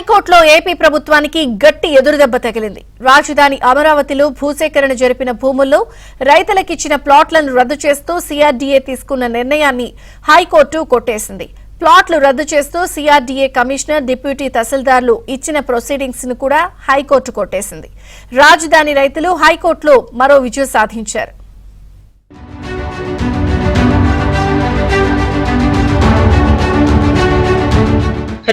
హైకోర్టులో ఏపీ ప్రభుత్వానికి గట్టి ఎదురుదెబ్బ తగిలింది. రాజధాని అమరావతిలో భూసేకరణ జరిపిన భూముల్లో రైతులకిచ్చిన ప్లాట్లను రద్దు చేస్తూ సిఆర్డీఏ తీసుకున్న నిర్ణయాన్ని హైకోర్టు కొట్టేసింది. ప్లాట్లు రద్దు చేస్తూ సిఆర్డీఏ కమిషనర్, డిప్యూటీ తహసీల్దార్లు ఇచ్చిన ప్రొసీడింగ్స్ ను కూడా హైకోర్టు కొట్టేసింది. రాజధాని రైతులు హైకోర్టులో మరో విజయం సాధించారు.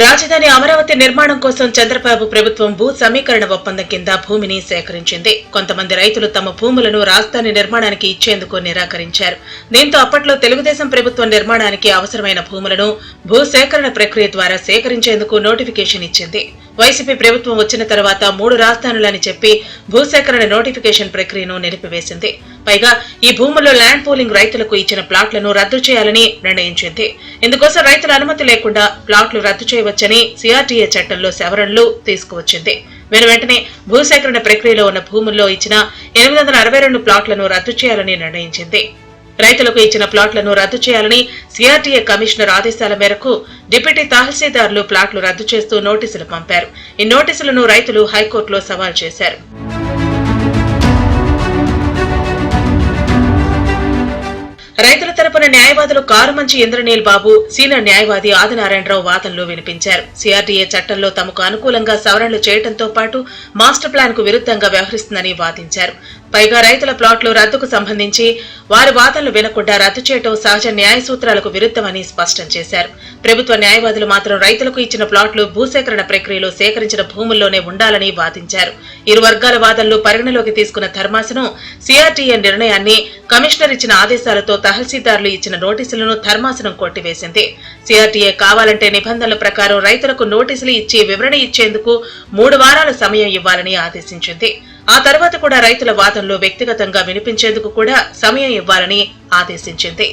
రాజధాని అమరావతి నిర్మాణం కోసం చంద్రబాబు ప్రభుత్వం భూ సమీకరణ ఒప్పందం కింద భూమిని సేకరించింది. కొంతమంది రైతులు తమ భూములను రాజధాని నిర్మాణానికి ఇచ్చేందుకు నిరాకరించారు. దీంతో అప్పట్లో తెలుగుదేశం ప్రభుత్వం నిర్మాణానికి అవసరమైన భూములను భూసేకరణ ప్రక్రియ ద్వారా సేకరించేందుకు నోటిఫికేషన్ ఇచ్చింది. వైసీపీ ప్రభుత్వం వచ్చిన తర్వాత 3 రాజధానులని చెప్పి భూసేకరణ నోటిఫికేషన్ ప్రక్రియను నిలిపివేసింది. పైగా ఈ భూముల్లో ల్యాండ్ పూలింగ్ రైతులకు ఇచ్చిన ప్లాట్లను రద్దు చేయాలని నిర్ణయించింది. ఇందుకోసం రైతుల అనుమతి లేకుండా ప్లాట్లు రద్దు చేయవచ్చని సిఆర్డీఏ చట్టంలో సవరణలు తీసుకువచ్చింది. వెంటనే భూసేకరణ ప్రక్రియలో ఉన్న భూముల్లో ఇచ్చిన 862 ప్లాట్లను రద్దు చేయాలని నిర్ణయించింది. రైతులకు ఇచ్చిన ప్లాట్లను రద్దు చేయాలని సిఆర్డీఏ కమిషనర్ ఆదేశాల మేరకు డిప్యూటీ తహసీల్దార్లు ప్లాట్లు రద్దు చేస్తూ నోటీసులు పంపారు. ఈ నోటీసులను రైతులు హైకోర్టులో సవాల్ చేశారు. రైతుల తరపున న్యాయవాదులు కారుమంచి ఇంద్రనీల్ బాబు, సీనియర్ న్యాయవాది ఆదినారాయణరావు వాదనలు వినిపించారు. సిఆర్డీఏ చట్టంలో తమకు అనుకూలంగా సవరణలు చేయడంతో పాటు మాస్టర్ ప్లాన్ కు విరుద్ధంగా వ్యవహరిస్తుందని వాదించారు. పైగా రైతుల ప్లాట్లు రద్దుకు సంబంధించి వారి వాదనలు వినకుండా రద్దు చేయడం సహజ న్యాయ సూత్రాలకు విరుద్ధమని స్పష్టం చేశారు. ప్రభుత్వ న్యాయవాదులు మాత్రం రైతులకు ఇచ్చిన ప్లాట్లు భూసేకరణ ప్రక్రియలో సేకరించిన భూముల్లోనే ఉండాలని వాదించారు. ఇరు వర్గాల వాదనలు పరిగణలోకి తీసుకున్న ధర్మాసనం సిఆర్డీఏ నిర్ణయాన్ని, కమిషనర్ ఇచ్చిన ఆదేశాలతో తహసీల్దార్లు ఇచ్చిన నోటీసులను ధర్మాసనం కొట్టివేసింది. సిఆర్డీఏ కావాలంటే నిబంధనల ప్రకారం రైతులకు నోటీసులు ఇచ్చి వివరణ ఇచ్చేందుకు 3 వారాల సమయం ఇవ్వాలని ఆదేశించింది. ఆ తర్వాత కూడా రైతుల వాదనలు వ్యక్తిగతంగా వినిపించేందుకు కూడా సమయం ఇవ్వాలని ఆదేశించింది.